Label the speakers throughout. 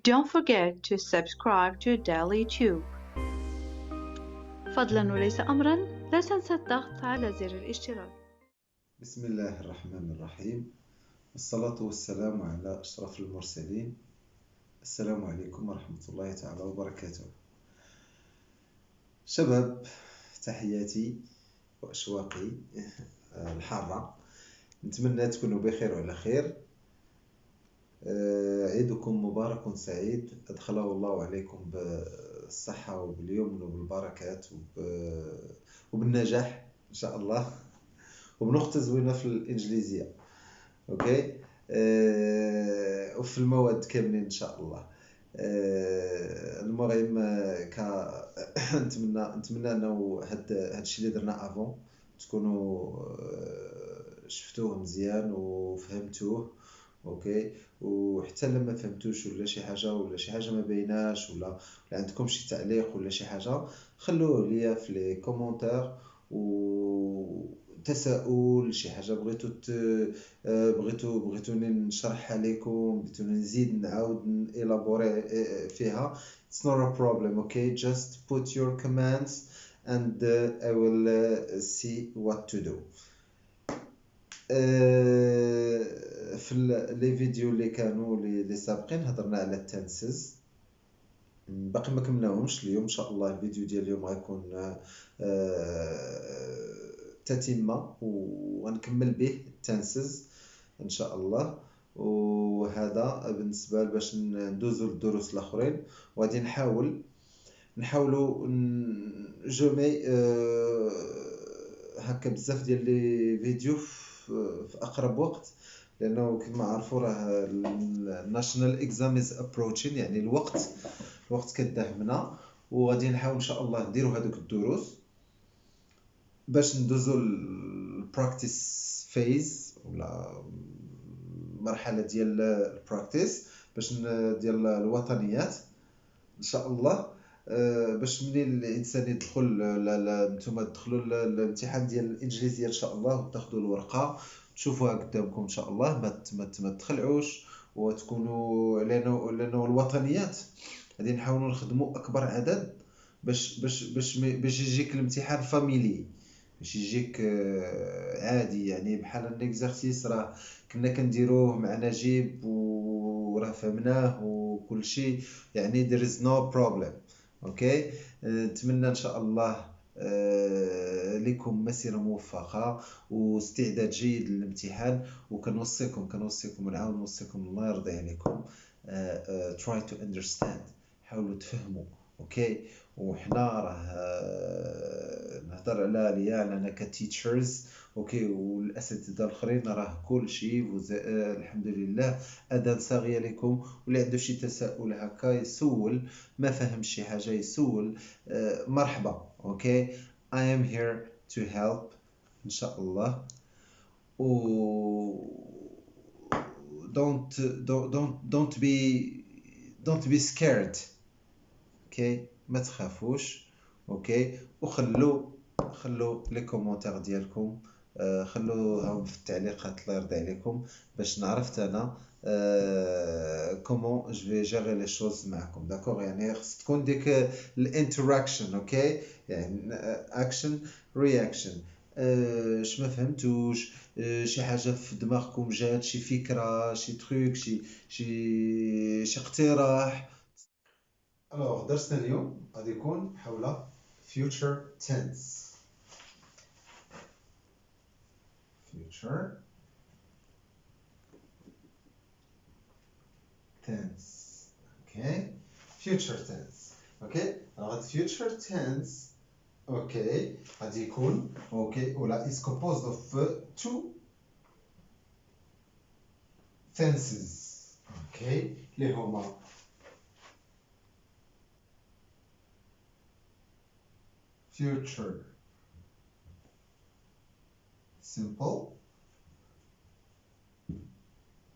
Speaker 1: Don't forget to subscribe to Daily Tube. فضلا وليس أمرا لا تنسى الضغط على زر الاشتراك.
Speaker 2: بسم الله الرحمن الرحيم، والصلاة والسلام على أشرف المرسلين. السلام عليكم ورحمة الله تعالى وبركاته. شباب، تحياتي وأشواقي الحارة، نتمنى تكونوا بخير وعلى خير. عيدكم مبارك سعيد، أدخله الله عليكم بالصحة وباليمن وبالبركات وبالنجاح إن شاء الله، وبنقطة زوينة في الإنجليزية، أوكي، وفي المواد كاملين إن شاء الله. المهم نتمنى أنه هاد الشيء اللي درنا أفون تكونوا شفتوه مزيان وفهمتوه، اوكي. وحتى لما فهمتوش ولا شي حاجه ما بيناش ولا عندكم شي تعليق ولا شي حاجه، خلوه ليا في لي كومونتير. تساؤل، شي حاجه بغيتوني نشرحها لكم، بغيتوني نزيد نعاود الابوري فيها، it's not a problem, okay, just put your comments and I will see what to do. في لي فيديو اللي كانوا لي سابقين هضرنا على التنسز، باقي ما كملناهمش. اليوم ان شاء الله الفيديو ديال اليوم غيكون تتمه وغنكمل به التنسز ان شاء الله. وهذا بالنسبه باش ندوزو للدروس الاخرين، وغادي نحاولوا جومي هكا بزاف ديال لي فيديو في اقرب وقت، لانه كما عرفوا راه الناشونال اكزام از ابروتشين، يعني الوقت كداهمنا، وغادي نحاول ان شاء الله نديروا هذوك الدروس باش ندوزو البراكتيس فيز ولا مرحله ديال البراكتيس باش ديال الوطنيات ان شاء الله. باش ملي الانسان يدخل نتوما تدخلوا الامتحان ديال الانجليزيه ان شاء الله وتاخذوا الورقه تشوفوها قدامكم ان شاء الله، ما تخلعوش وتكونوا، لانه الوطنيات غادي نحاولوا نخدموا اكبر عدد باش يجيك الامتحان فاميلي، باش يجيك عادي، يعني بحال الاكزرسيس راه كنا كنديروه مع نجيب وراه فهمناه وكل شيء، يعني there is no problem، اوكي. نتمنى ان شاء الله لكم مسيرة موفقة واستعداد جيد للامتحان، وكنوصيكم ونعاود نوصيكم الله يرضي عليكم try to understand، حاولوا تفهموا، اوكي. وحنا راه نهضر على انا كتيتشرز، اوكي، والاساتذه الاخرين راه كل شيء الحمد لله اذان صاغيه لكم. واللي عنده شي تساؤل هكا يسول، ما فهمش شي حاجه يسول، مرحبا، اوكي. I am here to help ان شاء الله. و don't be scared، اوكي، ما تخافوش، اوكي. خلوا لي كومونتير ديالكم، خلوهم في التعليقات الله يرضي عليكم باش نعرفت انا كومون جو في جيري لي شوز معكم، داكوغ. يعني خص تكون ديك الانتراكشن، اوكي، يعني اكشن رياكشن. اش ما فهمتوش، شي حاجه في دماغكم جات، شي فكره، شي تروك، شي اقتراح. Alors درسنا اليوم غادي يكون حول future tense. future tense، okay. future tense، okay. alors future tense، okay، غادي يكون okay ولا is composed of two tenses، okay، اللي هما future simple،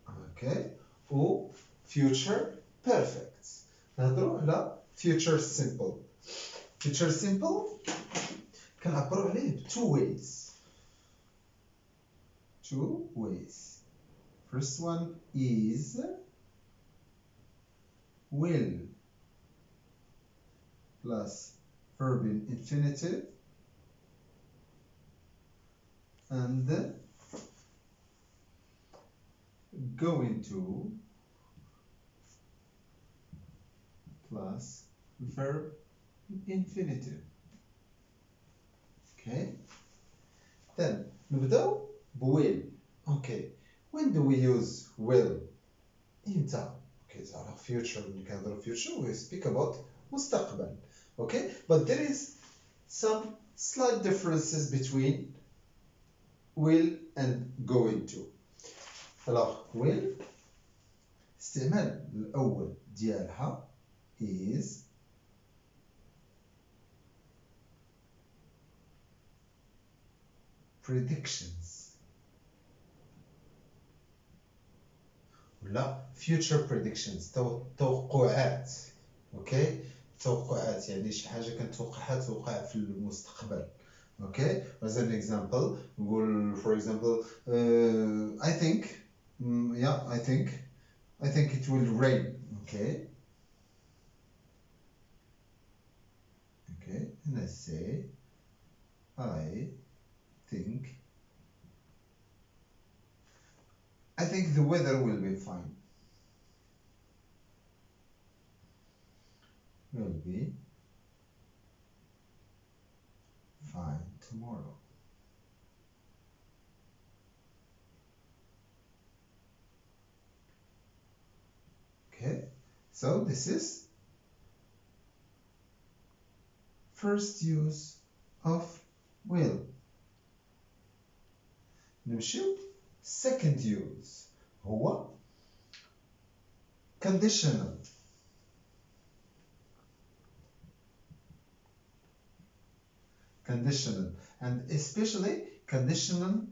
Speaker 2: okay، و future perfect. نهضروا على future simple. future simple كنعبروا عليه ب two ways. First one is will plus verb in infinitive and going to plus verb infinitive. Okay, then نبداو will. Okay, when do we use will? إمتى؟ Okay, تعرف future. when كنهضروا future we speak about مستقبل. Okay, but there is some slight differences between will and going to. Alors will استعمال الأول ديالها is predictions ولا future predictions توقعات. اوكي توقعات يعني شي حاجه كنتوقعها توقع في المستقبل. اوكي as an example نقول for example I think I think it will rain. Okay and I say I think the weather will be fine. Will be fine tomorrow. Okay, so this is first use of will. نمشيو second use هو conditional. Conditional and especially conditional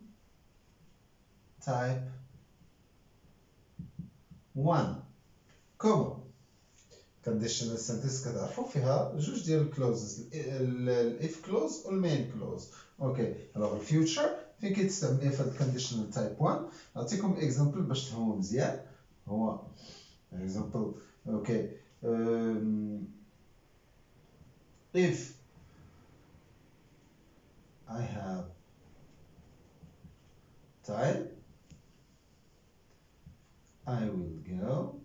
Speaker 2: type 1. كوما conditional sentence كتعرفوا فيها جوج ديال الكلوزز if clause والmain clause. اوكي alors الفيوتشر فين كيتستعمل في الconditional type 1. نعطيكم example باش تفهموا مزيان. هو example okay if I have time I will go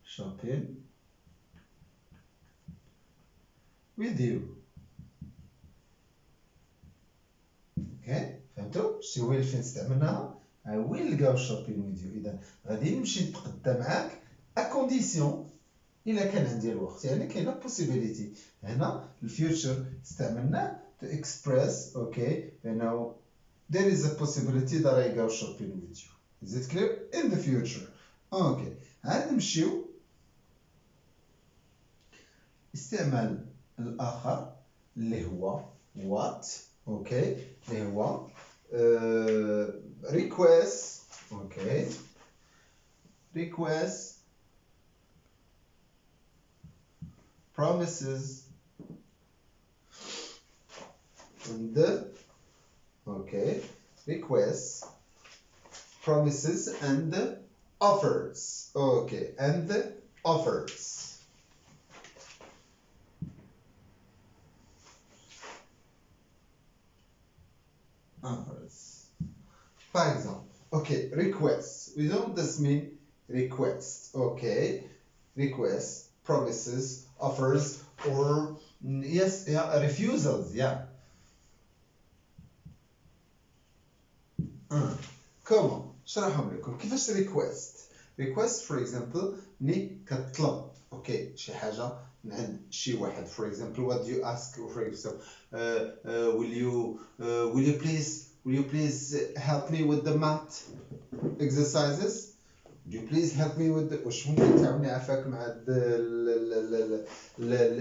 Speaker 2: shopping with you. اوكي فهمتوا شي ويل فين استعملناها؟ I will go shopping with you. اذا غادي نمشي نتقدى معاك ا كونديسيون الا كان عندي الوقت. يعني كاينه possibility هنا الفيوتشر استعملناه to express okay بانه there is a possibility that I go shopping with you. Is it clear? In the future. okay عاد نمشيو استعمال الآخر اللي هو what. okay اللي هو request. okay request promises and okay requests promises and offers. okay and offers. For example, okay, requests. We know this mean request. Okay, requests, promises, offers, or yes, yeah, refusals. Yeah. Comment? شرحهم لكم كيفاش request. Request, for example, ني كطلب. Okay, شي حاجة من عند شي واحد. For example, what do you ask? For example, will you please help me with the math exercises? Would you please help me with the واش ممكن تعاوني عافاك مع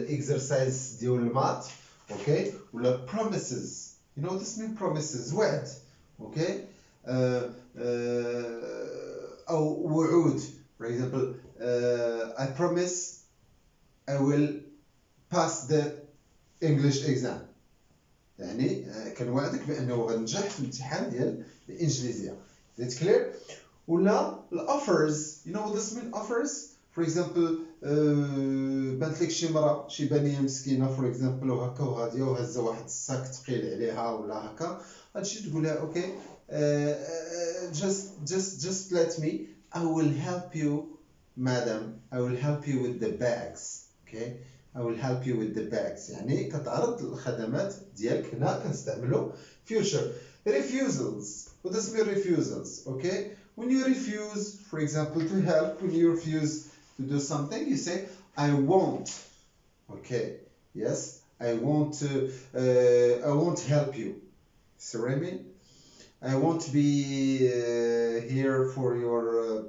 Speaker 2: exercise ديال المات. okay ولا promises. You know what this mean promises? وعد. okay أو وعود. For example, I promise I will pass the English exam. يعني كنوعدك بأنه غنجح في الامتحان ديال الإنجليزية. Is it clear? ولا الاوفرز. you know what this mean offers. for example بانت لك شي مرا شي بنيه مسكينه for example وهكا وهاديه وهزه واحد الساك ثقيل عليها ولا هكا غتمشي تقول لها اوكي just let me, I will help you madam, I will help you with the bags. okay, I will help you with the bags. يعني كتعرض الخدمات ديالك. هنا كنستعملوا future. refusals. what does mean refusals? okay, when you refuse for example to help, when you refuse to do something, you say I won't. okay, yes, I won't help you. see what I mean? I won't be here for your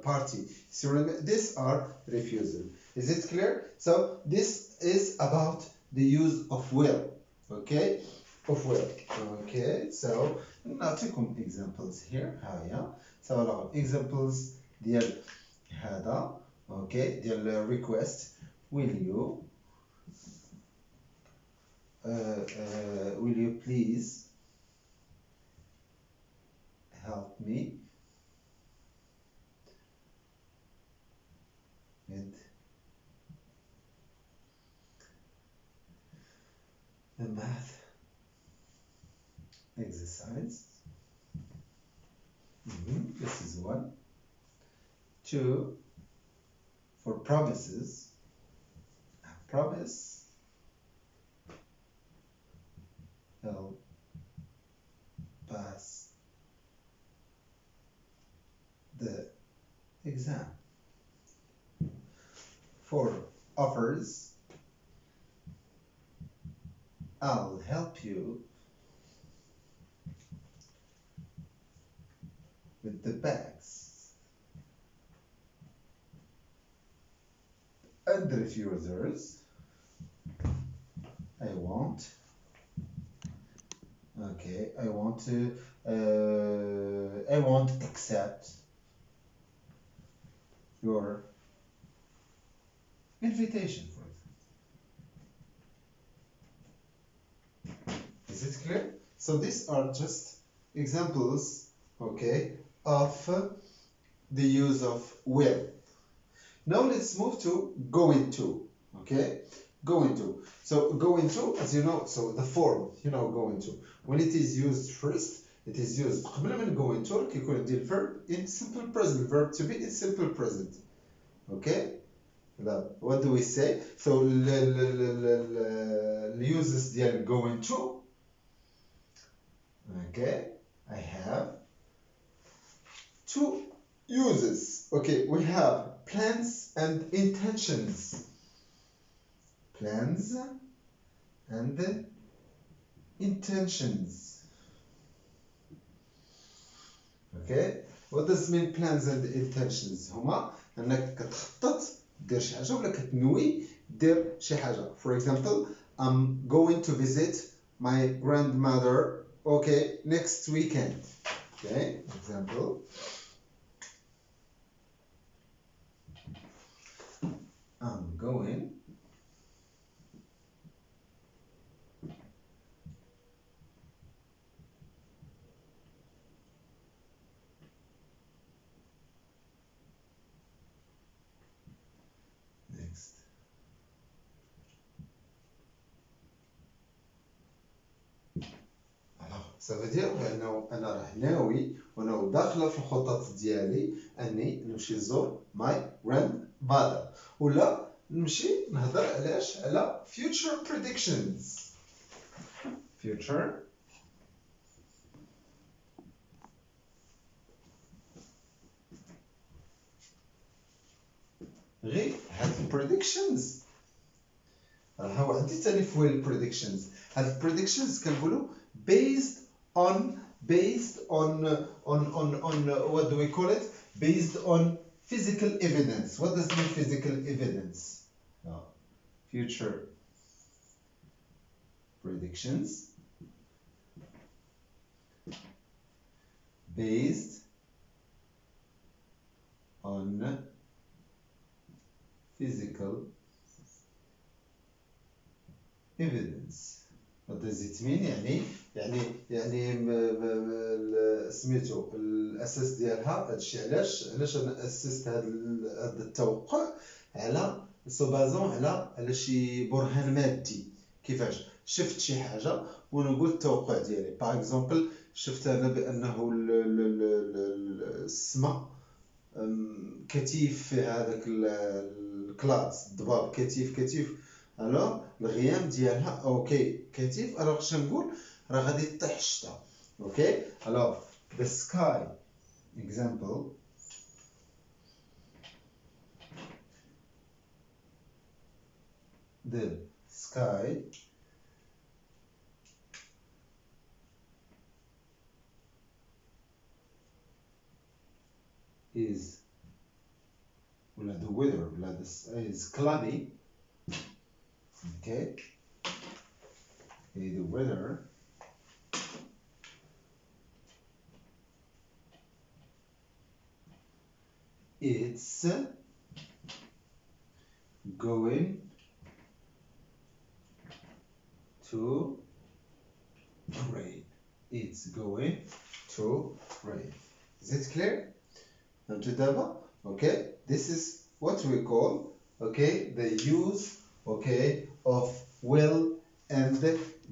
Speaker 2: party. see what I mean? These are refusal. Is it clear? So this is about the use of will. okay, of will. okay, so نعطيكم examples here. هيا so examples ديال هذا. okay, ديال request. will you please help me with the math exercise. This is 1. 2, for promises. I promise I'll pass the exam. For offers, I'll help you with the bags. And refusers, I won't. okay, I won't accept your invitation, for example. Is it clear? So these are just examples, okay, of the use of will. Now let's move to going to. okay, going to. So going to, as you know, so the form, you know, going to, when it is used first, it is used قبل من going to كيكون عندي الverb in simple present, verb to be in simple present. okay, what do we say? So the uses ديال going to. okay, I have 2 uses. okay, we have plans and intentions. plans and intentions. okay, what does mean plans and intentions? هما انك كتخطط دير شي حاجه ولا كتنوي دير شي حاجه. for example, I'm going to visit my grandmother, okay, next weekend. okay, example, I'm going next. ça veut dire بأنه أنا راه ناوي وأنا داخلة في الخطط ديالي أني نمشي نزور my grandmother. ولا نمشي نهضر علاش على future predictions. future غير هاد predictions راه هو عندي تاني فويل predictions. هاد predictions كنقولوا based on what do we call it? Based on physical evidence. What does mean physical evidence? Future predictions based on physical evidence. What does it mean? يعني سميتو الاساس ديالها. هادشي علاش انا اسست هذا التوقع على سوبازون على شي برهان مادي. كيفاش شفت شي حاجه ونقول التوقع ديالي. باغ اكزومبل شفت انا بانه السماء كثيف في هذاك الكلاس الضباب كثيف الوغ الغيام ديالها اوكي كثيف الوغ شنقول راه غادي تطيح الشتا. اوكي الوغ the sky example the sky is the weather is cloudy. Okay, the weather it's going to rain. It's going to rain. Is it clear? Okay, this is what we call, okay, the use, okay, of will and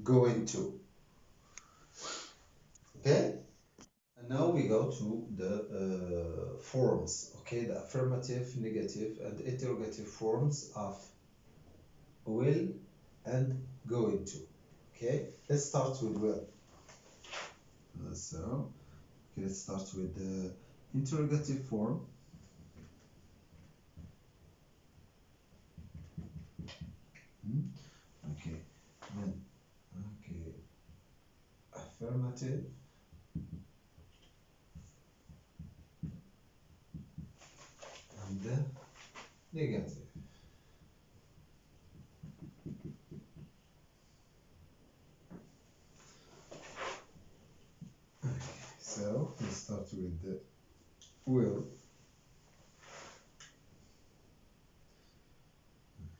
Speaker 2: going to. Okay, and now we go to the forms, okay, the affirmative, negative, and interrogative forms of will and going to. Okay, let's start with will. So, okay, let's start with the interrogative form. Okay, then, okay, affirmative, and then negative. Okay, so let's start with the will.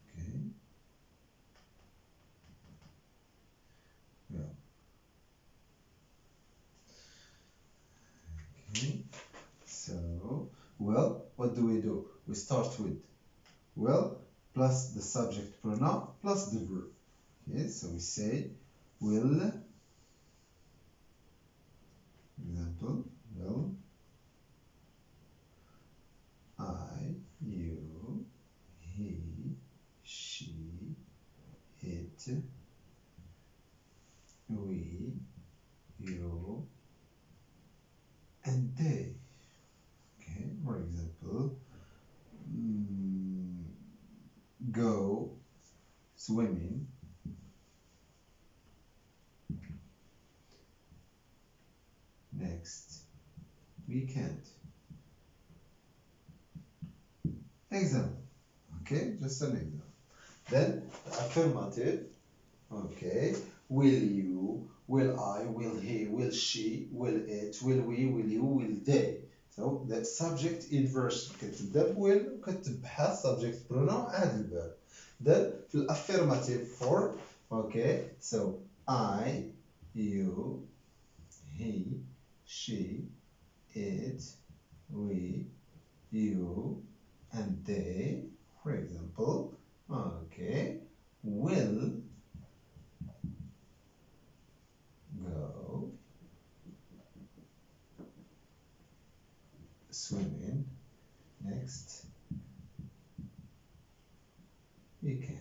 Speaker 2: Okay, well, okay, so well, what do? We start with will plus the subject pronoun plus the verb. Okay, so we say will, example, will I, you, he, she, it, we, you, and they. Okay, for example, go swimming, next weekend. Example. Okay, just an example. Then the affirmative. Okay, will you, will I, will he, will she, will it, will we, will you, will they. So the subject inversion كتبدا بويل وكتب بحال subject pronoun عاد الباب. Then في الأفirmative form, okay, so I, you, he, she, it, we, you, and they, for example, okay, will go swimming next weekend.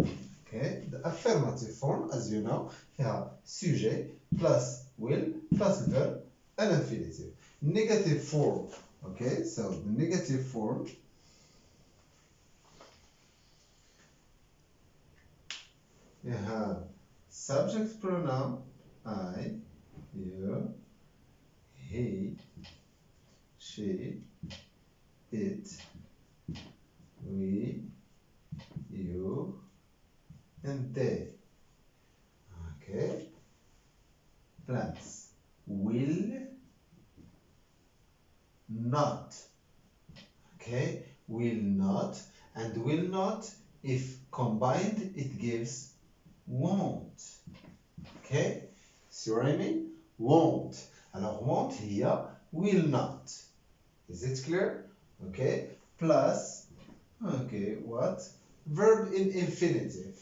Speaker 2: Okay, the affirmative form, as you know, فيها sujet plus will plus verb and infinitive. Negative form, okay, so the negative form, you have subject pronoun I, you, he, she, it, we, you, and they. Okay, plus will not. Okay, will not, and will not, if combined, it gives won't. Okay, see what I mean? Won't. Alors won't هي will not. Is it clear? Okay, plus, okay, what? Verb in infinitive.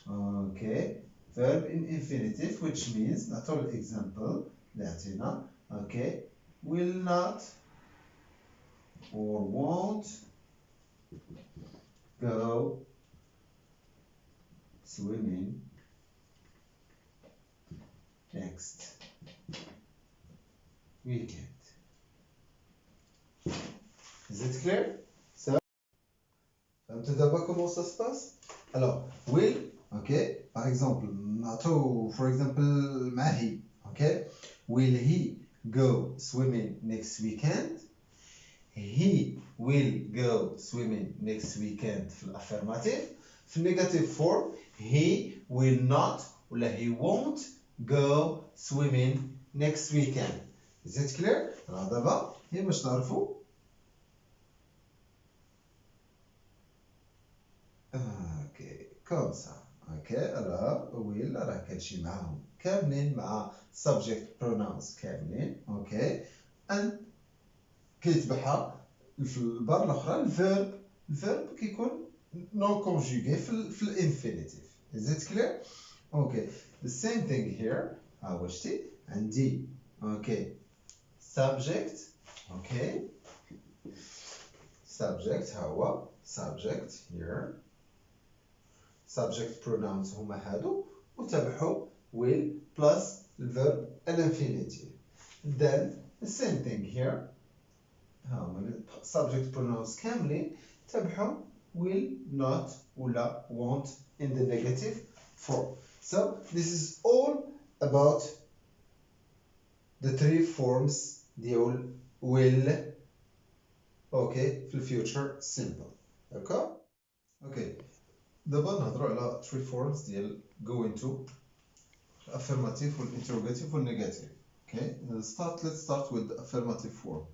Speaker 2: Okay, verb in infinitive, which means, natural example, Latina, okay, will not or won't go swimming next weekend. Is it clear? So, فهمتوا دابا comment ça se passe? Alors, will, ok, par exemple, نعطو for example مع he, ok, will he go swimming next weekend? He will go swimming next weekend في الأفرماتيف. في النيجاتيف form, he will not ولا he won't go swimming next weekend. Is it clear? alors دابا هي باش نعرفو اوكي كوم سا. اوكي alors will راه كتجي معاهم كاملين مع subject pronouns كاملين. اوكي and كيتبعها في البار الاخرى الفيرب كيكون نون كونجوغي في الانفينيتيف. Is it clear? اوكي the same thing here. ها واش تي عندي اوكي subject. اوكي subject ها هو subject here. subject pronouns هما هادو وتبعهم will plus الverb الانفينيتيف. then the same thing here. هما subject pronouns كاملين تبعهم will not ولا won't in the negative form. So this is all about the three forms ديال will okay في future simple. d'accord okay دابا نهضروا على three forms ديال going to affirmative والinterrogative والnegative. okay let's start with the affirmative form.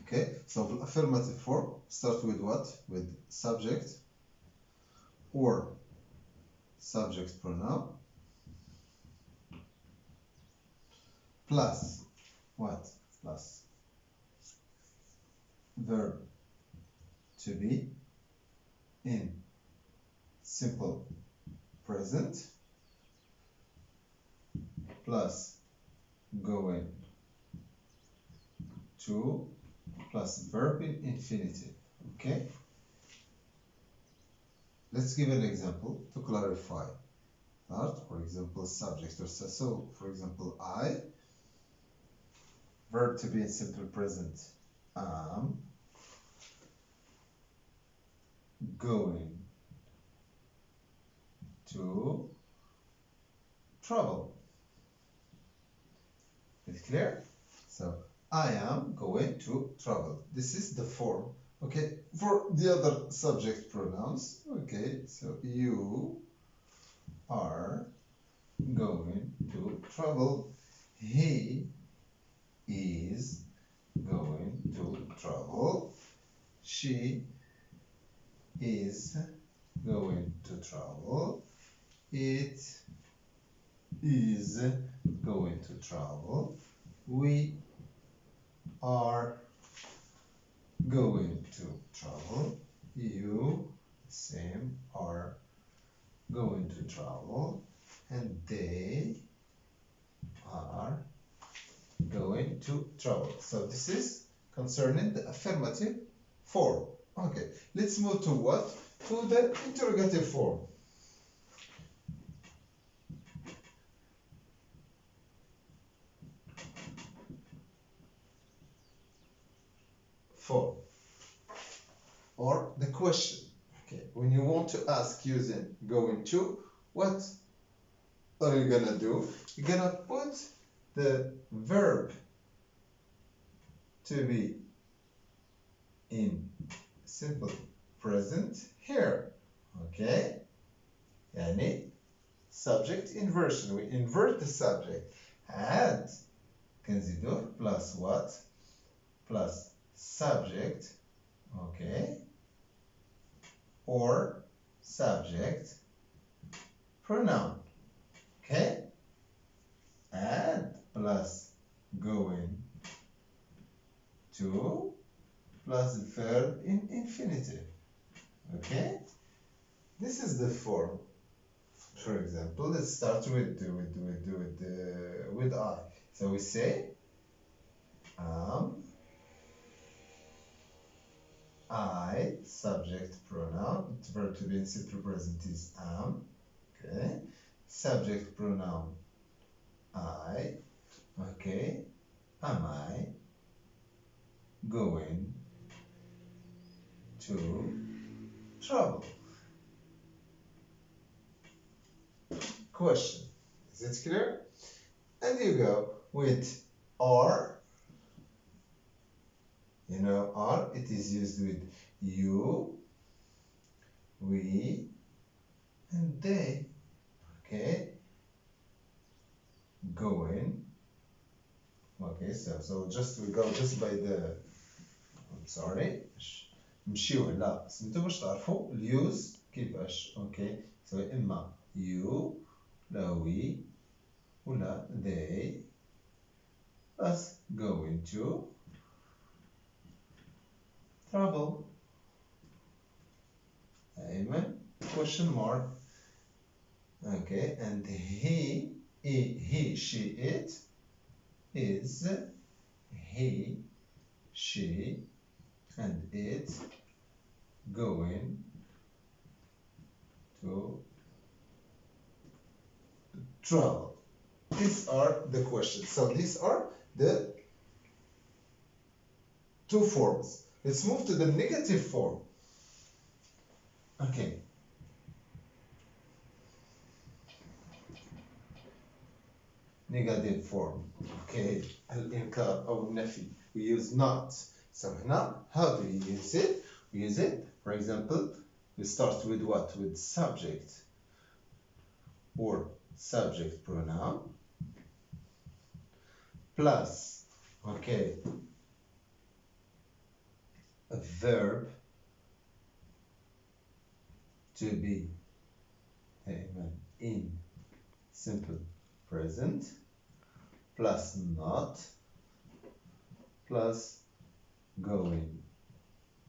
Speaker 2: Okay, so the affirmative form start with what? With subject or subject pronoun plus what? Plus verb to be in simple present plus going to plus verb in infinitive. Okay, let's give an example to clarify that. For example, subject or so for example I, verb to be in simple present am going to travel. Is it clear? So I am going to travel. This is the form. Okay, for the other subject pronouns, okay, so you are going to travel. He is going to travel. She is going to travel. It is going to travel. We are going to travel. You same are going to travel, and they are going to travel. So this is concerning the affirmative form. Okay, let's move to what? To the interrogative form. Form or the question. Okay, when you want to ask using going to, what are you gonna do? You're gonna put the verb to be in simple present here. Okay, يعني subject inversion. We invert the subject and consider plus what? Plus subject, okay, or subject pronoun. Okay? And plus going to plus verb in infinitive. Okay? This is the form. For example, let's start with I. So we say I, subject pronoun. The verb to be in simple present is am. Okay. Subject pronoun I. Okay. Am I going to travel? Question. Is it clear? And you go with are. You know, are, it is used with you, we, and they. Okay. Going. Okay, so just we go just by the. I'm sorry. نمشيو على سميتو باش تعرفوا اليوز كيفاش. اوكي سو اما you لا we ولا they plus going to travel. Amen. Question mark. Okay, and he, she, it is he, she, and it going to travel. These are the questions. So these are the two forms. Let's move to the negative form. Okay. Negative form. Okay. الإنكار أو النفي. We use not. So now, how do we use it? We use it, for example, we start with what? With subject or subject pronoun plus, okay, a verb to be in simple present plus not plus going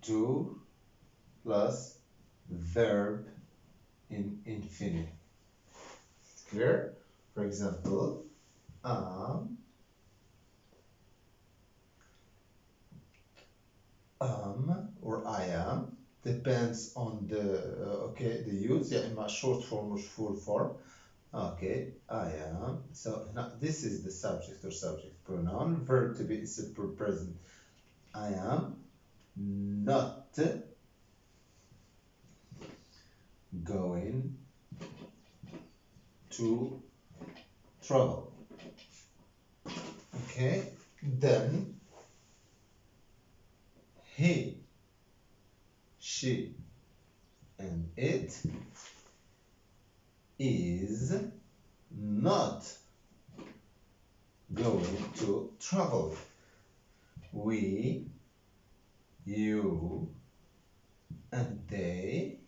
Speaker 2: to plus verb in infinite. Clear? For example, or I am depends on the the use. Yeah, in my short form or full form. Okay, I am. So now this is the subject or subject pronoun. Verb to be simple present. I am not going to travel. Okay, then he, she, and it is not going to travel. We, you, and they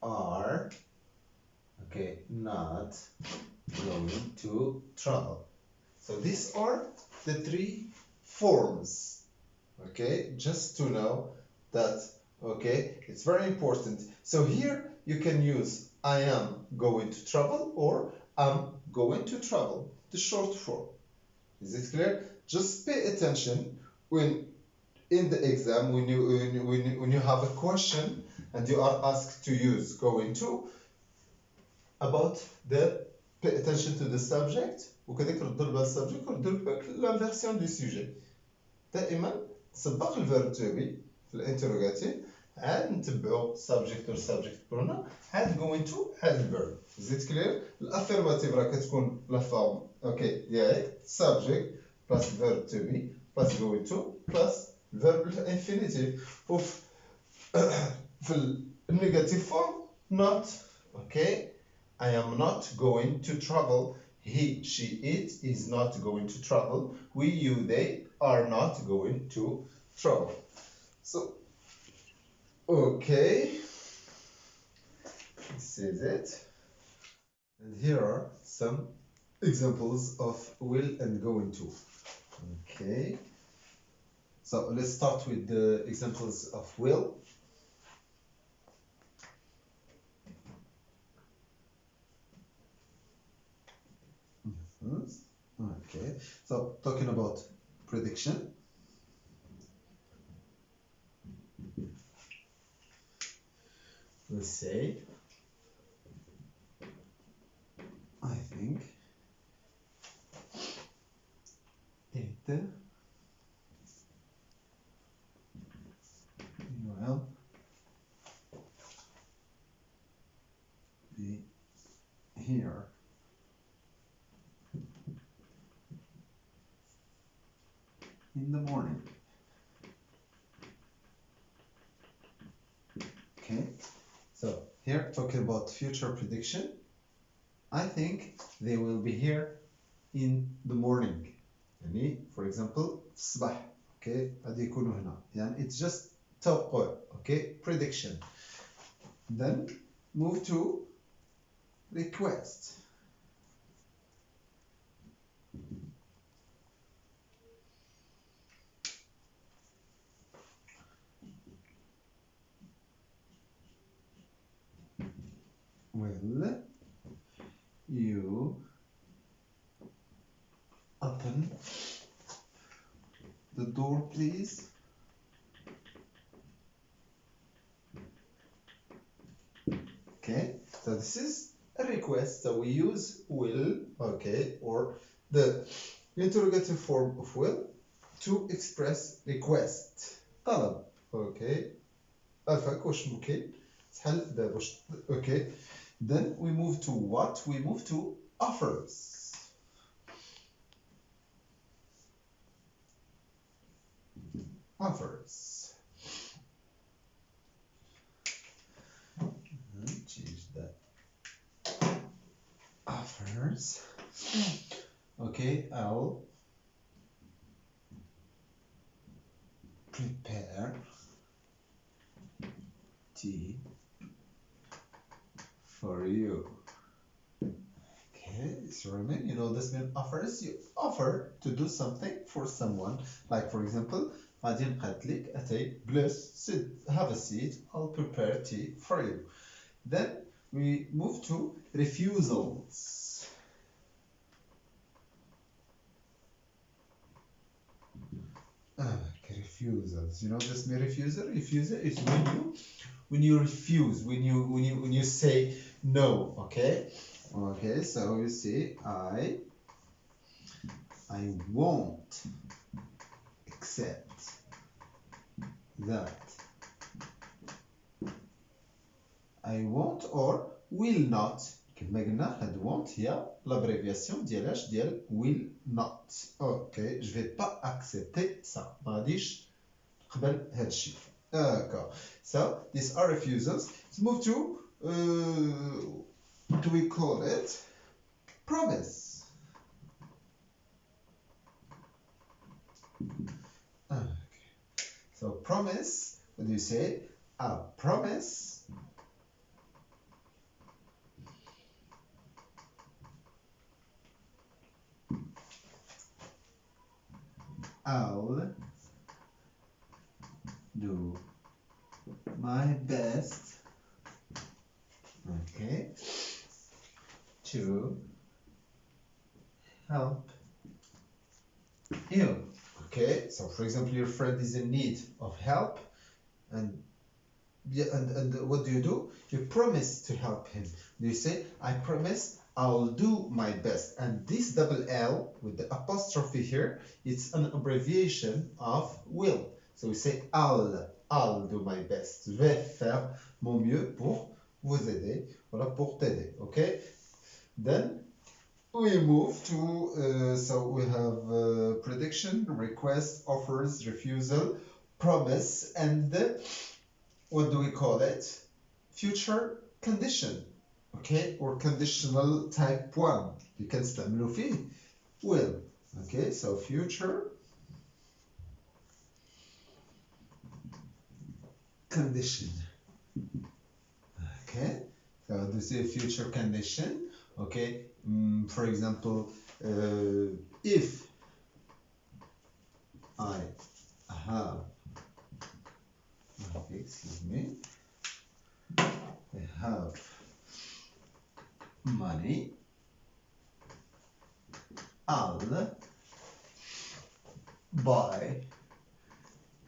Speaker 2: are not going to travel. So these are the three forms. Okay, just to know that, okay, it's very important. So here you can use I am going to travel or I'm going to travel, the short form. Is it clear? Just pay attention when in the exam, when you have a question and you are asked to use going to, about the pay attention to the subject وكذلك ردوا لبال السبجكت وردوا لبال l'inversion du sujet. دائما سبق الفيرب تو بي في الانتروغاتيف عاد نتبعوا subject or subject pronoun عاد going to عاد الفيرب. Is it clear? الافيرماتيف راه كتكون لا فورم ديريكت subject plus verb to be plus going to plus verb infinitive. وفي في النيجاتيف فورم not. Okay, I am not going to travel. He, she, it is not going to travel. We, you, they are not going to travel. So, okay, this is it. And here are some examples of will and going to. Okay. So let's start with the examples of will. Okay. So talking about prediction. Let's say, I think it will be here in the morning. Okay, so here talking about future prediction, I think they will be here in the morning. يعني for example في الصباح. Okay, غادي يكونوا هنا. يعني it's just توقع. Okay, prediction. Then move to request. Will you open the door, please? Okay, so this is a request. So we use will, okay, or the interrogative form of will to express request. طلب. Okay. أفك واش ممكن تحل باب واش. Okay. Then we move to what? We move to offers. Offers. Change that. Offers. Okay, I'll prepare tea for you. Okay, so remember, you know this means offers. You offer to do something for someone. Like for example, غادي نقاد لك أتاي bless, sit, have a seat, I'll prepare tea for you. Then we move to refusals. Okay, refusals. You know this means refusal? Refusal is when you refuse, when you say no. Okay. Okay, so you see, I won't accept that. I won't or will not. كما قلنا هاد won't هي l'abréviation ديالاش ديال will not. اوكي je vais pas accepter ça. ما غاديش نقبل هاد الشيء. D'accord. So these are refusals. Let's move to what do we call it? Promise. Okay. So promise, what do you say? I promise I'll do my best, okay, to help you. Okay, so for example, your friend is in need of help, and what do? You promise to help him. You say, I promise I'll do my best. And this double L with the apostrophe here, it's an abbreviation of will. So we say I'll do my best. Je vais faire mon mieux pour vous aider. Voilà, pour t'aider. Okay? Then we move to, so we have prediction, request, offers, refusal, promise, and what do we call it? Future condition. Okay, or conditional type 1. You can استعملوا فيه will. Okay, so future condition. Okay, so this is future condition. Okay, for example, if I have, okay, excuse me, I have money, I'll buy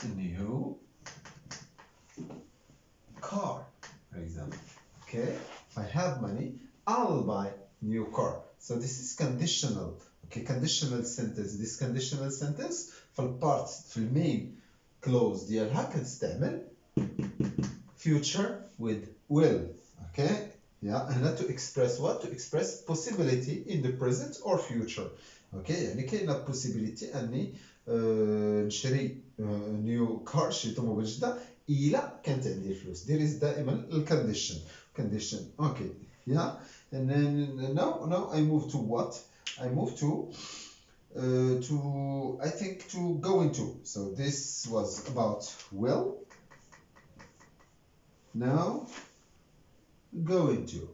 Speaker 2: a new car, for example. Okay, if I have money, I'll buy new car. So this is conditional. Okay, conditional sentence. This conditional sentence في البارت في المين clause ديالها كنستعمل future with will. Okay, yeah, هنا to express what? To express possibility in the present or future. Okay, يعني كاينه possibility اني نشري نيو كار شي طوموبيل جديده الا كانت عندي الفلوس. دير دائما الكونديشن condition. Okay, yeah, and then now I move to what? I move to I think to go into. So this was about will. Now go into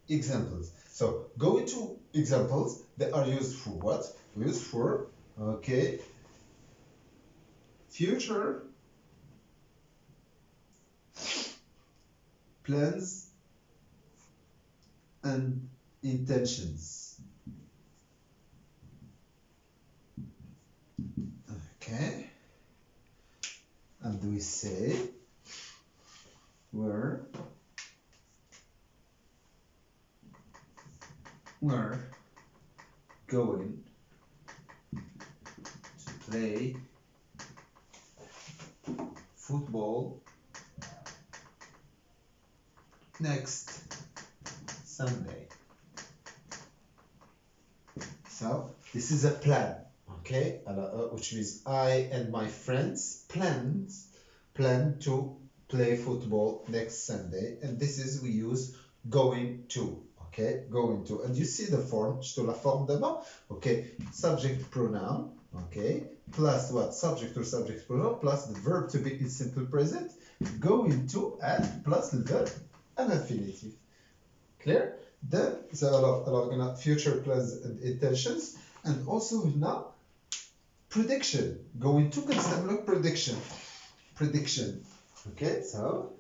Speaker 2: examples. So go into examples that are used for what? Used for, okay, future plans and intentions. Okay, and we say we're going to play football next Sunday. So this is a plan, okay, which means I and my friends plan to play football next Sunday, and this is we use going to. Okay, going to, and you see the form, شفتوا la forme d'abord, okay, subject pronoun, okay, plus what? Subject or subject pronoun, plus the verb to be in simple present, going to, and plus the verb and infinitive. Clear? Then, so alors, future plans and intentions, and also now prediction. Going to consider prediction. Okay, so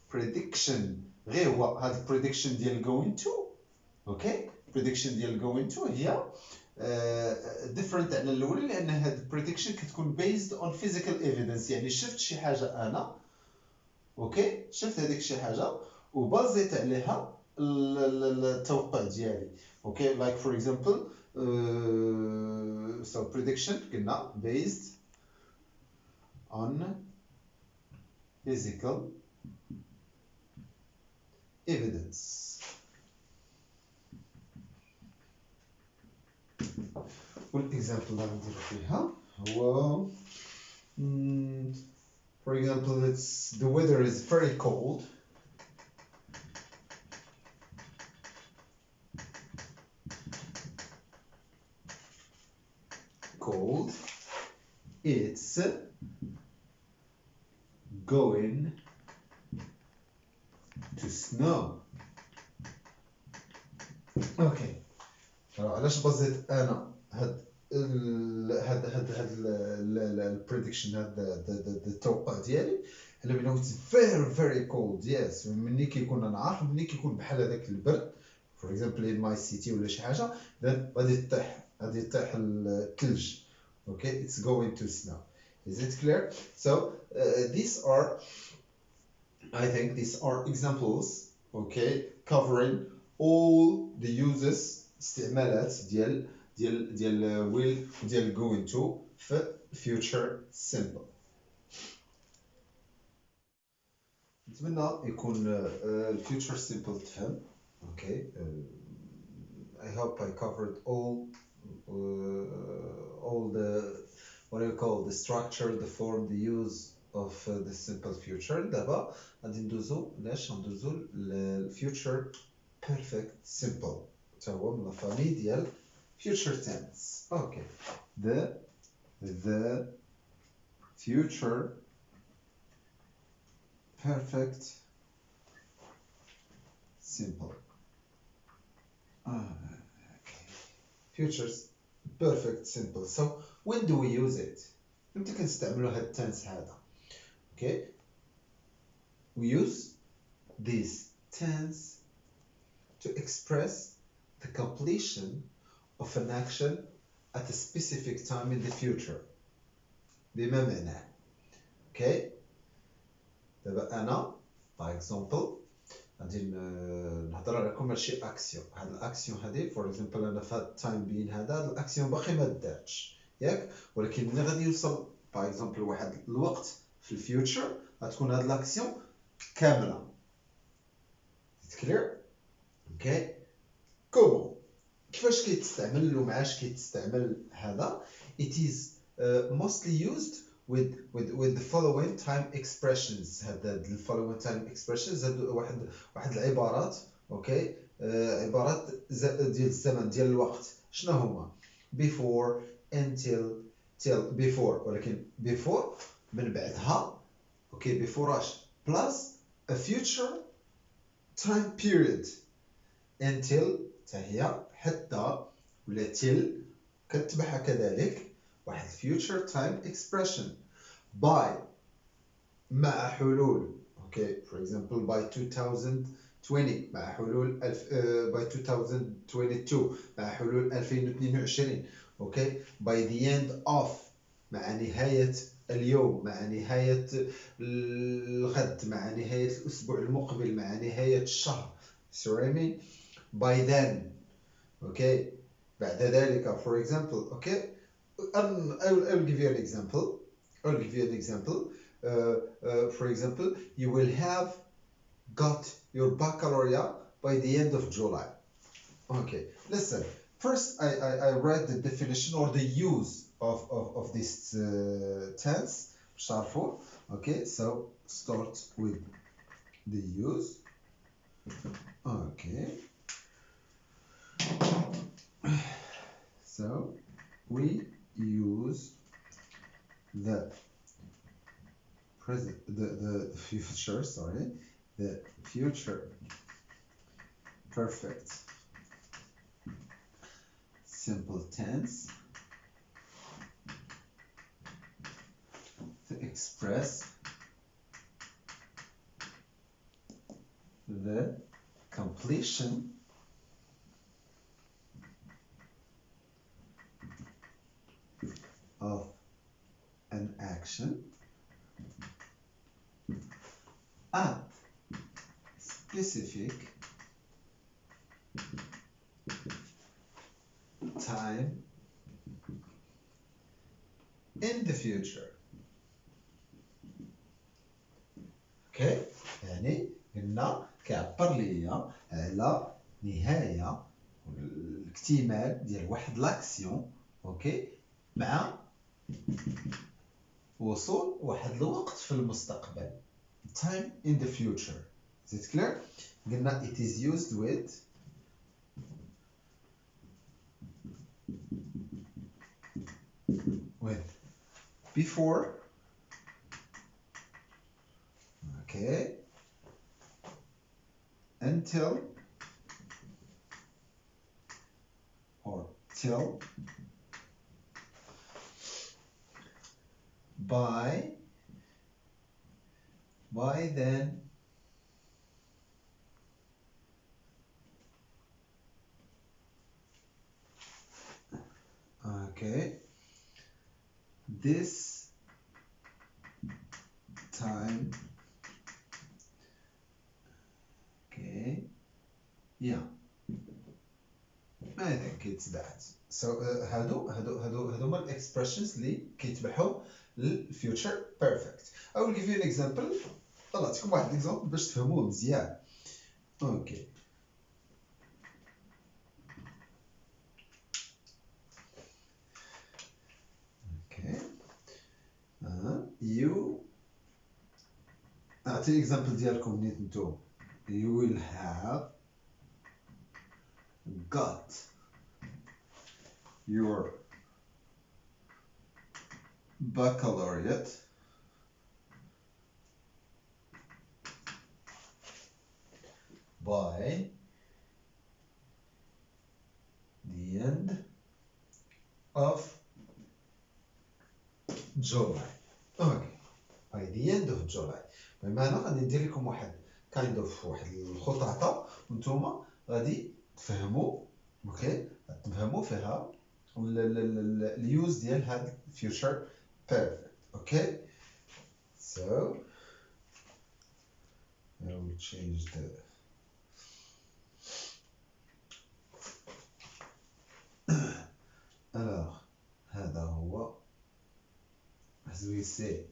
Speaker 2: prediction. غير هو هذا prediction ديال going to. Okay, prediction ديال going to هي different على الاولى لان هاد prediction كتكون based on physical evidence. يعني شفت شي حاجه انا، اوكي، شفت هذيك شي حاجه وبازيت عليها التوقع ديالي. اوكي, like for example, so prediction قلنا based on physical evidence. والexample اللي غندير فيها هو for example, it's the weather is very cold. It's going to snow. Okay. علاش بزيت انا هاد البريدكشن هاد التوقع ديالي على بانه it's very cold. Yes, ملي كيكون انا عارف ملي كيكون بحال هذاك البرد for example in my city ولا شي حاجه then غادي يطيح الثلج. Okay, it's going to snow. Is it clear? So these are, I think these are examples, okay, covering all the uses استعمالات ديال will ديال going to في future simple. نتمنى يكون future simple تفهم. Okay, I hope I covered all the, what do you call, the structure, the form, the use of the simple future. دابا غادي ندوزو future perfect simple. تا هو من الفامي ديال future tense. Okay, the future perfect simple. Okay. Futures perfect simple. So when do we use it? امتى كنستعملوا هاد التنس هذا؟ Okay, we use this tense to express the completion of an action at a specific time in the future. بما معناه. Okay, دابا أنا by example غادي نهضر عليكم على شي اكسيون. هاد الاكسيون هادي فور اكزامبل انا في هاد التايم بين هذا هاد الاكسيون باقي ما دارتش ياك، ولكن ملي غادي يوصل باغ اكزامبل واحد الوقت في الفيوتشر غتكون هاد الاكسيون كامله. كلير؟ اوكي. كومون كيفاش كيتستعمل ومعاش كيتستعمل هذا؟ it is mostly used with the following time expressions. هاد the following time expressions هاد واحد العبارات. اوكي عبارات ديال الزمن ديال الوقت. شنو هما؟ before, until, till. before ولكن before من بعدها. اوكي before اش plus a future time period. until حتى هي حتى ولا till كتبعها كذلك واحد future time expression. by مع حلول. okay for example by 2020 مع حلول by 2022 مع حلول 2022. okay by the end of مع نهاية اليوم، مع نهاية الغد، مع نهاية الأسبوع المقبل، مع نهاية الشهر. see what I mean? by then. okay بعد ذلك for example. okay I'll give you an example. For example, you will have got your baccalaureate by the end of July. Okay, listen. First, I read the definition or the use of this tense. Okay, so start with the use. Okay. So we use the present, the future, sorry, the future perfect simple tense to express the completion of an action at specific time in the future. okay يعني قلنا كيعبر ليا على نهاية الاكتمال ديال واحد لاكسيون. اوكي مع وصول واحد الوقت في المستقبل. time in the future. Is it clear? قلنا it is used with before. okay until or till. by then. okay this time. okay yeah I think it's that. so هادو هما الاكسبريشنز اللي كيتبعوا للفيوتشر بيرفكت. I will give you an example. طلعتكم واحد الاكزامبل باش تفهموه مزيان. اوكي you اعطي الاكزامبل ديالكم نيت نتوما. you will have got your baccalaureate by the end of July. Okay. by the end of July. بمعنى غادي ندير لكم واحد واحد الخطاطة وانتوما غادي تفهموا اوكي تفهموا فيها اليوز ديال هاد future perfect. Okay, so I will change the alors هذا هو as we say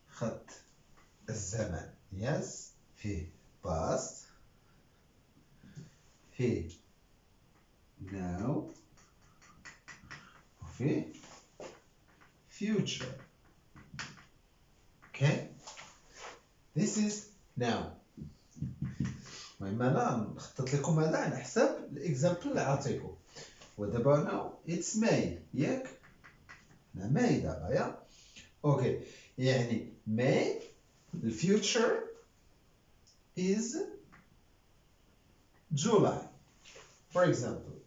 Speaker 2: خط الزمن. yes فيه past فيه now وفيه future. Okay, this is now. المهم نخطط لكم هذا على حساب الاكزامبل اللي عطيكم. ودابا now it's May ياك May دابا يا اوكي يعني May the future is July for example.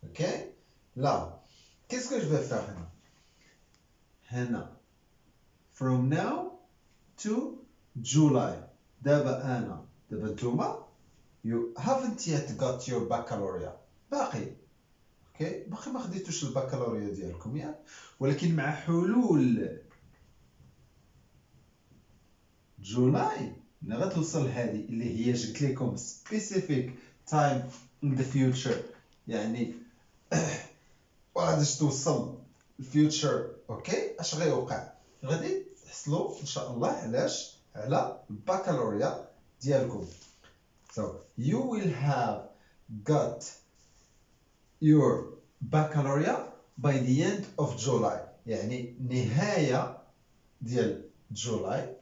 Speaker 2: Okay, là qu'est-ce que je vais faire هنا هنا from now to July. دابا نتوما you haven't yet got your baccalaureate باقي اوكي باقي ما خديتوش البكالوريا ديالكم ياك ولكن مع حلول جولاي ملي غتوصل هذه اللي هي جبت لكم specific time in the future يعني وغاديش توصل الفيوتشر. اوكي اش غيوقع غادي تحصلوا ان شاء الله علاش على البكالوريا ديالكم. so you will have got your baccalaureate by the end of July يعني نهاية ديال جولاي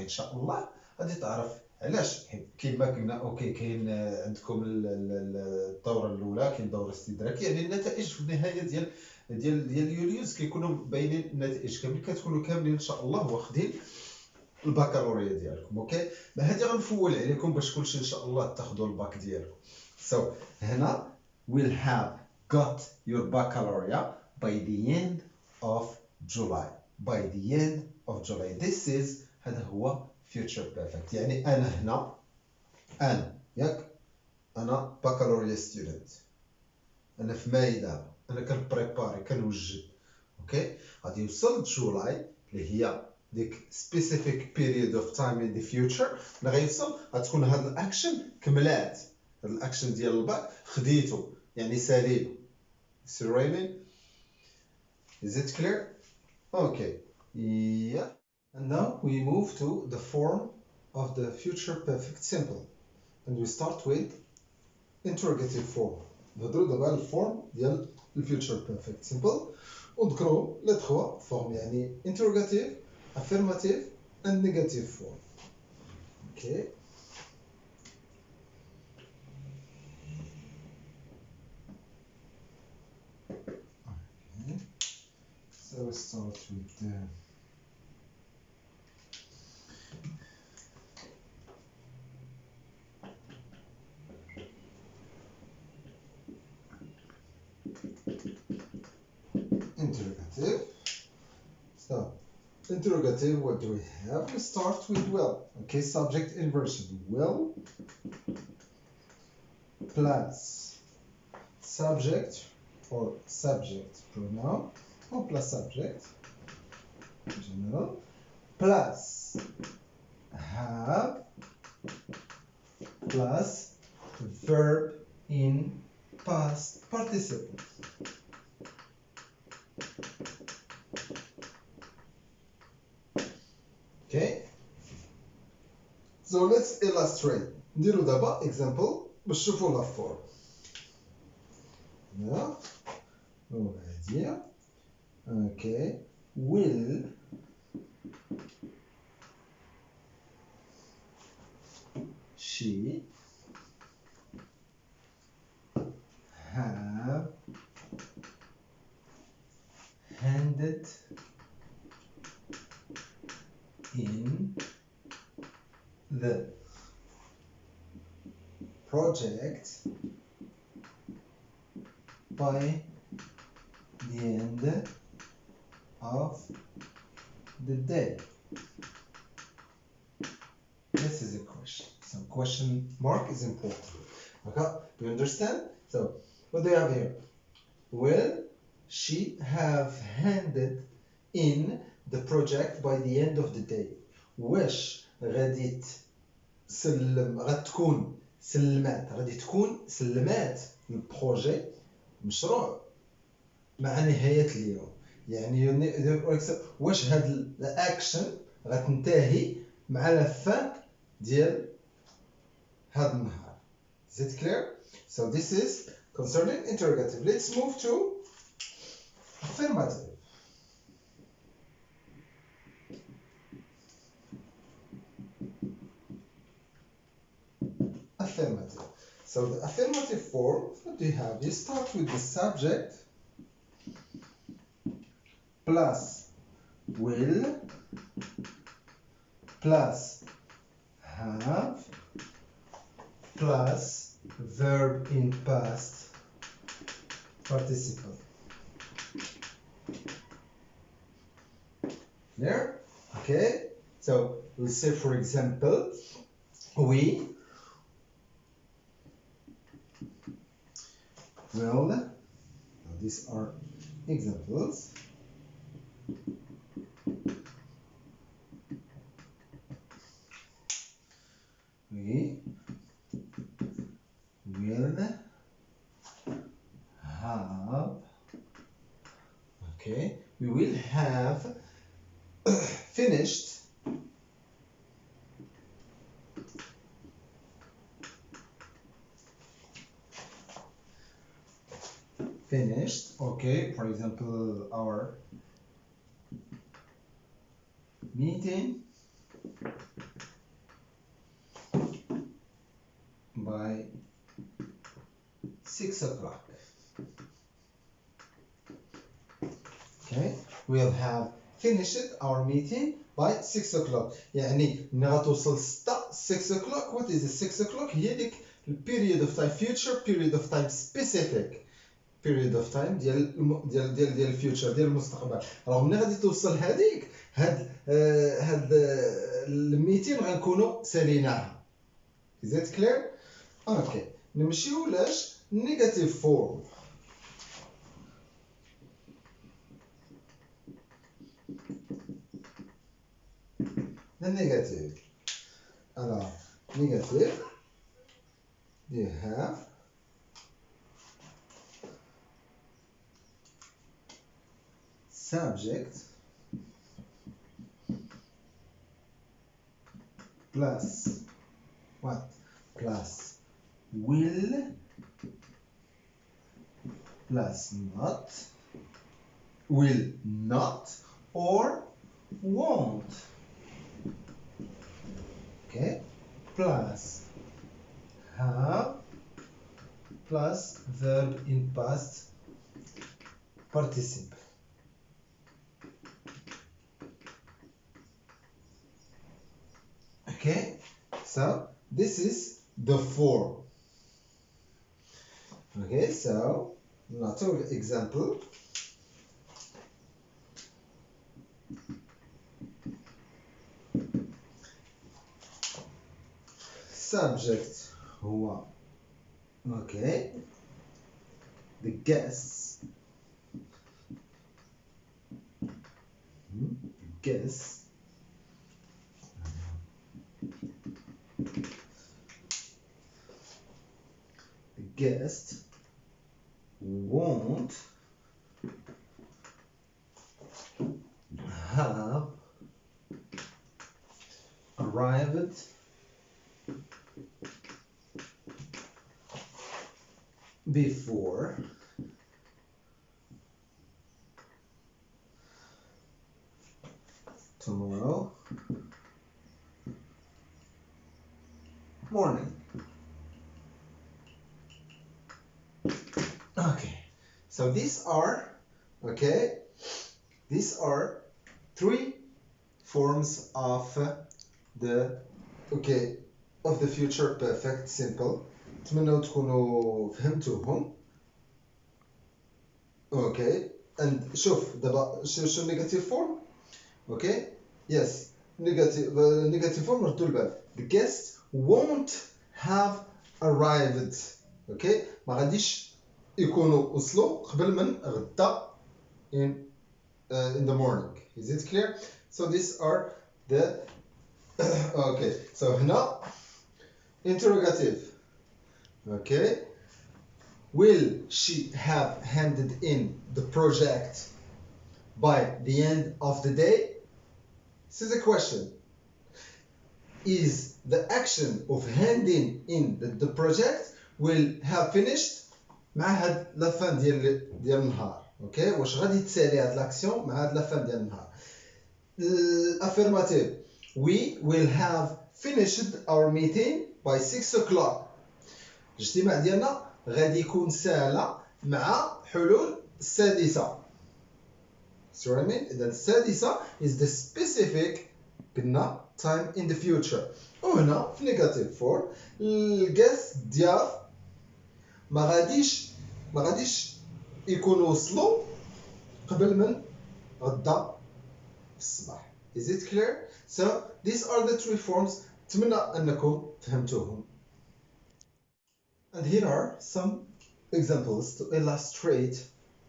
Speaker 2: ان شاء الله غادي تعرف علاش كيما قلنا. اوكي كاين عندكم الدوره الاولى كاين دوره استدراكيه يعني النتائج في النهايه ديال يوليوز كيكونوا باينين النتائج كامل كتكونوا كاملين ان شاء الله واخدين البكالوريا ديالكم. اوكي هذه غنفول عليكم باش كلشي ان شاء الله تاخذوا الباك ديالكم. so هنا will have got your baccalaureate by the end of July. by the end of July. This is هذا هو future perfect. يعني أنا ياك أنا baccalaureate student أنا في ماي دابا أنا كنبريباري كنوجد. أوكي غادي يوصل جولاي اللي هي ديك specific period of time in the future اللي غيوصل غتكون هاد الأكشن كملات هاد الأكشن ديال الباك خديتو يعني ساليتو. Is it clear? Okay. Yeah. And now we move to the form of the future perfect simple. And we start with interrogative form. نهضروا دابا على الفورم ديال future perfect simple ونذكروا les trois formes يعني interrogative, affirmative and negative form. Okay. So we start with the interrogative. So interrogative, what do we have? We start with will. Okay, subject inversion. Will plus subject or subject pronoun or plus subject in general plus have plus verb in past participle. Okay, so let's illustrate. نديرو دابا example باش تشوفوا la form. هنا وهادي okay will she have handed in the project by the end of the day. This is a question. So question mark is important. Okay, do you understand? So what do you have here? Will she have handed in the project by the end of the day? واش غادي تسلم غتكون سلمات غادي تكون سلمات البروجي مشروع مع نهاية اليوم. يعني واش هاد الاكشن غتنتهي مع لا فان ديال هاد النهار. Is it clear? So this is concerning interrogative. Let's move to affirmative. Affirmative. So the affirmative form, what do you have? You start with the subject plus will plus have plus verb in past participle. There? Okay? So we'll say, for example, we will, now these are examples. We will have, okay, we will have finished okay, for example, our meeting by 6 o'clock. Okay, we'll have finished our meeting by 6 o'clock. يعني ملي غتوصل 6 o'clock. What is the 6 o'clock? هي ديك period of time, future period of time, specific period of time ديال future ديال المستقبل. رغم ملي غادي توصل هذيك هاد الميتين غنكونوا ساليناها. Is it clear? Okay, نمشيو لاش negative form. The negative. Alors, negative, you have subject plus what? Plus will plus not, will not or won't. Okay, plus have plus verb in past participle. Okay, so this is the form. Okay, so another example. Subject هو okay, the guests, guests, the guest won't have arrived before tomorrow morning. Okay, so these are three forms of the future perfect simple نتمنى تكونوا فهمتوهم. اوكي and شوف دابا شو النيجاتيف فورم. اوكي يس نيجاتيف فورم ردوا البال. the guest won't have arrived. اوكي ما غاديش يكونوا وصلوا قبل من غدا in the morning. Is it clear? So these are the okay. So هنا interrogative. Okay. Will she have handed in the project by the end of the day? This is a question. Is the action of handing in the project will have finished مع هاد لا فان ديال النهار. اوكي واش غادي تسالي هاد لاكسيون مع هاد لا فان ديال النهار. Affirmative. We will have finished our meeting by 6 o'clock. الاجتماع ديالنا غادي يكون ساهله مع حلول السادسه. See what I mean? إذا السادسه is the specific قلنا time in the future. وهنا في negative form الجاس ديال ما غاديش يكونوا وصلوا قبل من غدا في الصباح. Is it clear? So these are the three forms. أتمنى أنكم فهمتوهم. And here are some examples to illustrate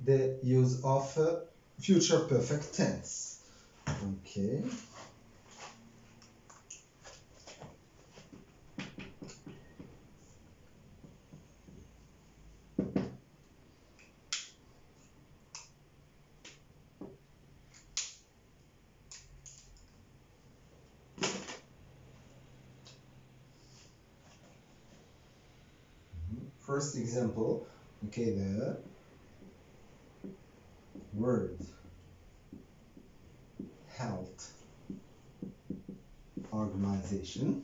Speaker 2: the use of future perfect tense. Okay. First example, okay, the word health organization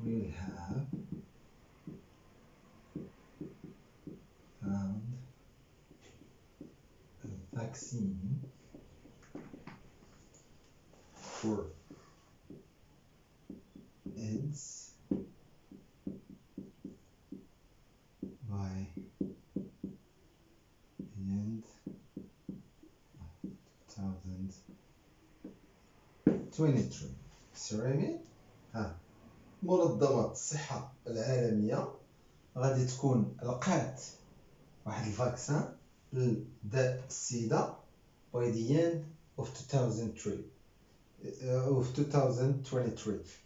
Speaker 2: will have found a vaccine for AIDS by the end of 2023. سوري منظمة الصحة العالمية غادي تكون لقات واحد الفاكسان لداء السيدة by the end of 2023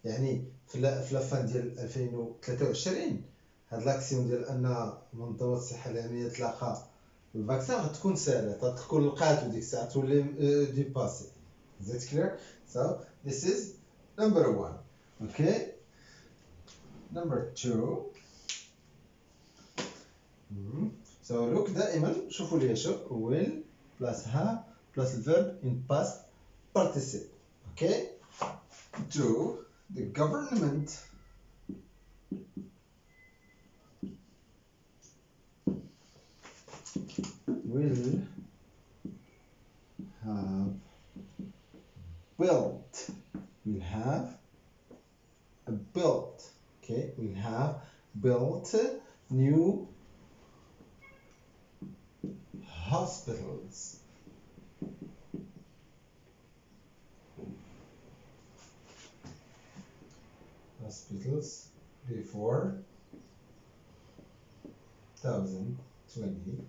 Speaker 2: يعني في لافان ديال 2023 هاد لاكسيون ديال ان منظمة الصحة العالمية تلاقى الفاكسان غتكون ساهلة تكون لقات وديك الساعة تولي دي باسي. Is it clear? So this is number one. Okay. Number two. So look دائما شوفوا لي شوف will plus have plus verb in past participle. Okay. Two. The government will have built. Will have built. Okay. Will have built new hospitals. Hospitals before 2022.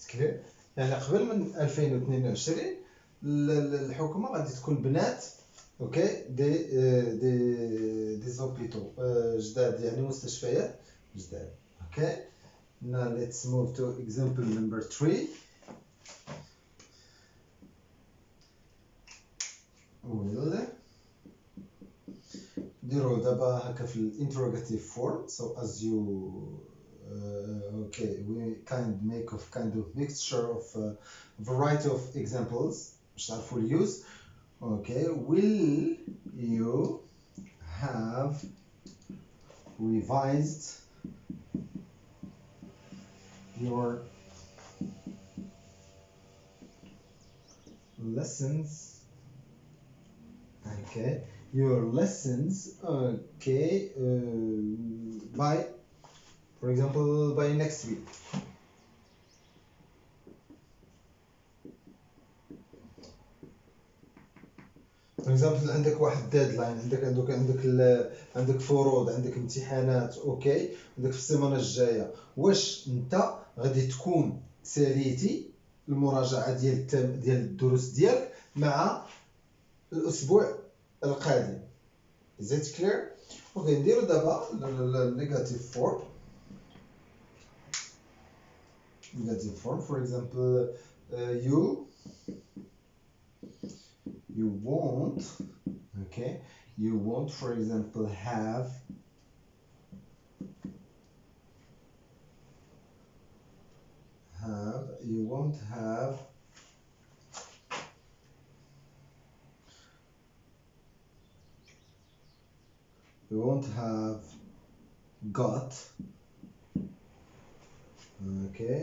Speaker 2: clear. يعني قبل من 2022 الحكومة غادي تكون بنات اوكي دي زوبيتو جداد يعني مستشفيات جداد. اوكي. Now let's move to example number 3. will ديروا دابا هكا في الانتروغاتيف فورم. So as you okay, we make of kind of mixture of variety of examples باش تعرفوا الuse. Okay, will you have revised your lessons okay, your lessons, okay, by, for example, by next week. For example عندك واحد ديدلاين، عندك فروض، عندك امتحانات، اوكي، عندك في السيمانه الجايه، واش انت غادي تكون ساليتي المراجعه ديال الدروس ديالك مع الاسبوع القادم؟ Is it clear? اوكي، نديرو دابا negative form. Negative form, for example, you won't, okay, you won't, for example, have you won't have got, okay,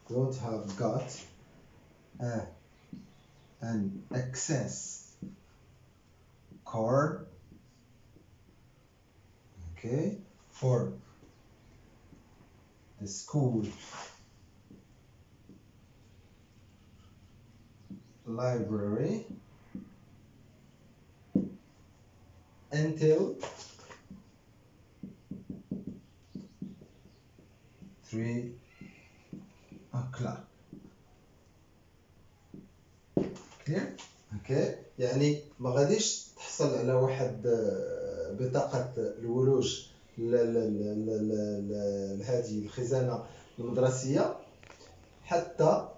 Speaker 2: you won't have got an access card, okay, for the school library until 3 o'clock. clear? اوكي، يعني ما غاديش تحصل على واحد بطاقة الولوج لهذه الخزانة المدرسية حتى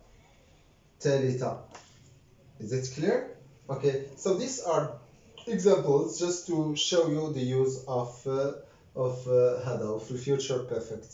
Speaker 2: ثالثة. Is it clear? Okay, so these are examples just to show you the use of هذا of future perfect.